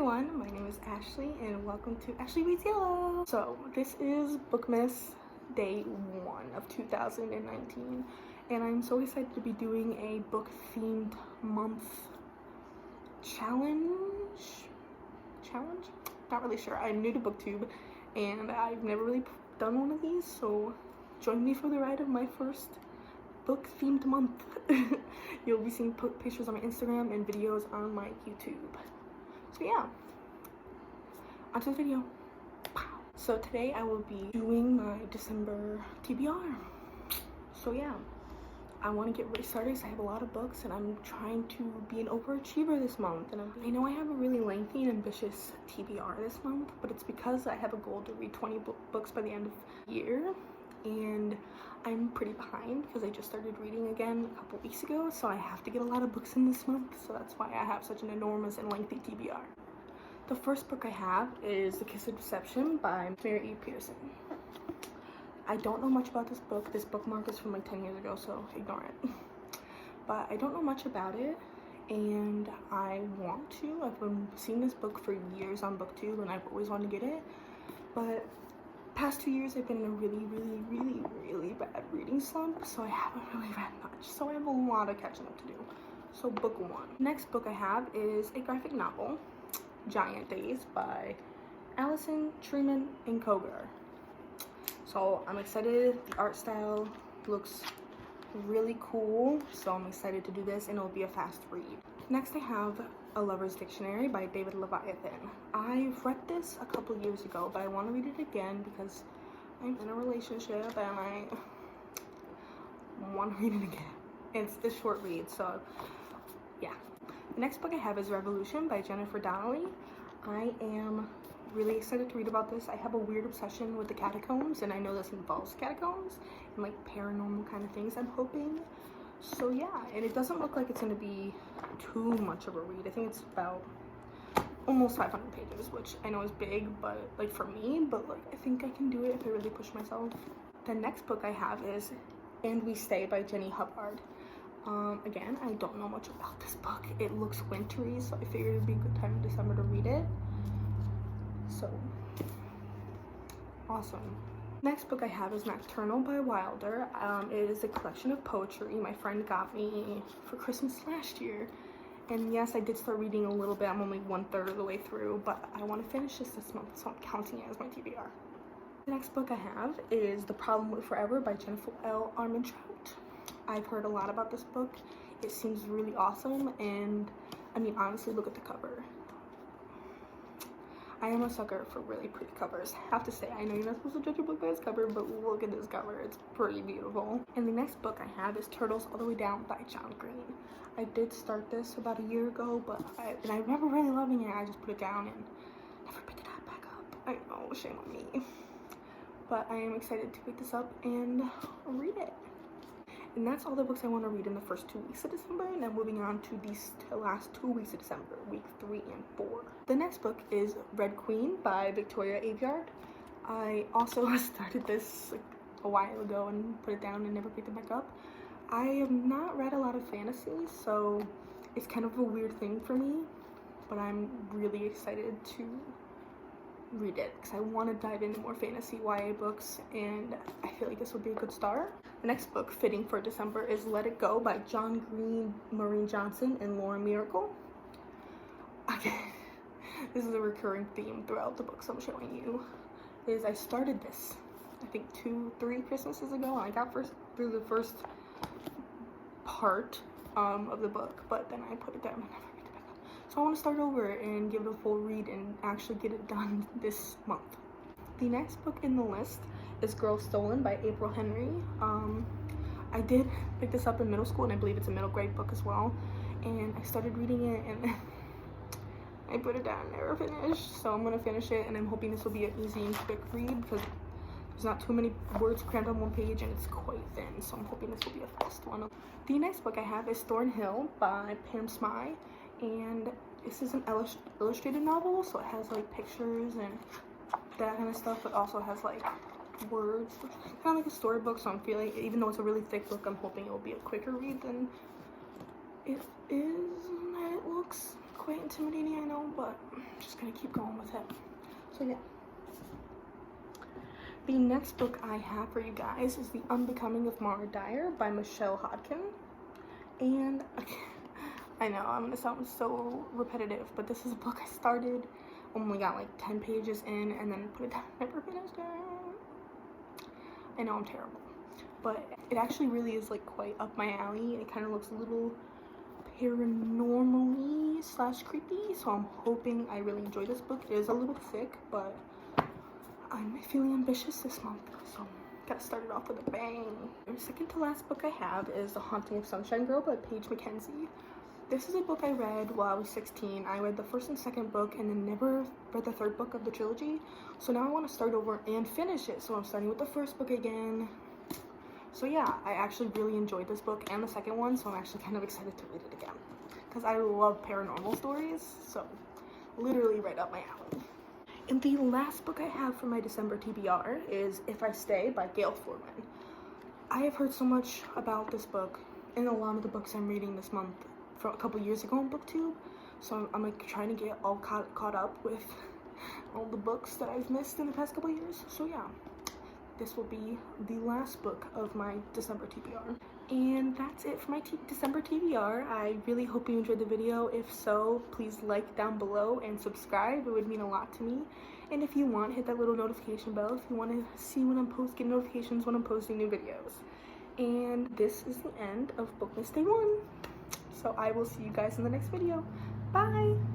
everyone, my name is Ashley and welcome to Ashley Reads Yellow. So this is Bookmas day 1 of 2019 and I'm so excited to be doing a book themed month challenge? Not really sure. I'm new to BookTube and I've never really done one of these, so join me for the ride of my first book themed month. You'll be seeing pictures on my Instagram and videos on my YouTube. So yeah, onto the video. So today I will be doing my December TBR. So yeah, I want to get really started because I have a lot of books and I'm trying to be an overachiever this month. And I know I have a really lengthy and ambitious TBR this month, but it's because I have a goal to read 20 books by the end of the year. And I'm pretty behind because I just started reading again a couple weeks ago, so I have to get a lot of books in this month, so that's why I have such an enormous and lengthy TBR. The first book I have is The Kiss of Deception by Mary E. Pearson. I don't know much about this book. This bookmark is from like 10 years ago, so ignore it. But I don't know much about it, and I want to. I've been seeing this book for years on BookTube, and I've always wanted to get it, but past 2 years I've been in a really bad reading slump, so I haven't really read much, so I have a lot of catching up to do. So book 1. Next book I have is a graphic novel, Giant Days by Allison Treman and Kogar. So I'm excited. The art style looks really cool, so I'm excited to do this, and it'll be a fast read. Next I have A Lover's Dictionary by David Leviathan. I've read this a couple years ago, but I want to read it again because I'm in a relationship and I want to read it again. It's this short read, so yeah. The next book I have is Revolution by Jennifer Donnelly. I am really excited to read about this. I have a weird obsession with the catacombs, and I know this involves catacombs and like paranormal kind of things, I'm hoping. So yeah, and it doesn't look like it's going to be too much of a read. I think it's about almost 500 pages, which I know is big, but like for me, but like I think I can do it if I really push myself. The next book I have is And We Stay by Jenny Hubbard. Again, I don't know much about this book. It looks wintry, so I figured it'd be a good time in December to read it. So awesome. Next book I have is Nocturnal by Wilder. It is a collection of poetry my friend got me for Christmas last year. And yes, I did start reading a little bit. I'm only 1/3 of the way through, but I want to finish this month, so I'm counting it as my TBR. The next book I have is The Problem with Forever by Jennifer L. Armentrout. I've heard a lot about this book. It seems really awesome, and I mean, honestly, look at the cover. I am a sucker for really pretty covers. I have to say, I know you're not supposed to judge a book by its cover, but look at this cover. It's pretty beautiful. And the next book I have is Turtles All the Way Down by John Green. I did start this about a year ago, but I remember really loving it. I just put it down and never picked it back up. I know, shame on me. But I am excited to pick this up and read it. And that's all the books I want to read in the first 2 weeks of December. Now moving on to these last 2 weeks of December, week 3 and 4. The next book is Red Queen by Victoria Aveyard. I also started this like a while ago and put it down and never picked it back up. I have not read a lot of fantasy, so it's kind of a weird thing for me, but I'm really excited to read it because I want to dive into more fantasy YA books, and I feel like this would be a good start. The next book fitting for December is Let It Go by John Green, Maureen Johnson, and Lauren Miracle. Again, this is a recurring theme throughout the books I'm showing you. I started this I think 2-3 Christmases ago, and I got through the first part of the book, but then I put it down and never picked it back up. So I want to start over and give it a full read and actually get it done this month. The next book in the list is Girl Stolen by April Henry. I did pick this up in middle school, and I believe it's a middle grade book as well, and I started reading it and I put it down, never finished. So I'm gonna finish it, and I'm hoping this will be an easy and quick read because there's not too many words crammed on one page and it's quite thin, so I'm hoping this will be a fast one. The next book I have is Thornhill by Pam Smye, and this is an illustrated novel, so it has like pictures and that kind of stuff, but also has like words, which is kind of like a storybook, so I'm feeling, even though it's a really thick book, I'm hoping it will be a quicker read than it is. It looks quite intimidating, I know, but just gonna keep going with it. So yeah. The next book I have for you guys is The Unbecoming of Mara Dyer by Michelle Hodkin. And I know I'm gonna sound so repetitive, but this is a book I started, only got like 10 pages in, and then put it down, never finished it. I know I'm terrible, but it actually really is like quite up my alley. It kind of looks a little paranormal-y slash creepy, so I'm hoping I really enjoy this book. It is a little thick, but I'm feeling ambitious this month, so gotta start it off with a bang. The second to last book I have is The Haunting of Sunshine Girl by Paige Mackenzie. This is a book I read while I was 16. I read the first and second book and then never read the third book of the trilogy. So now I want to start over and finish it. So I'm starting with the first book again. So yeah, I actually really enjoyed this book and the second one, so I'm actually kind of excited to read it again. Because I love paranormal stories, so literally right up my alley. And the last book I have for my December TBR is If I Stay by Gail Foreman. I have heard so much about this book in a lot of the books I'm reading this month from a couple years ago on BookTube. So I'm like trying to get all caught up with all the books that I've missed in the past couple years. So yeah, this will be the last book of my December TBR. And that's it for my December TBR. I really hope you enjoyed the video. If so, please like down below and subscribe. It would mean a lot to me. And if you want, hit that little notification bell if you want to see when get notifications when I'm posting new videos. And this is the end of Bookmas Day 1. So I will see you guys in the next video. Bye!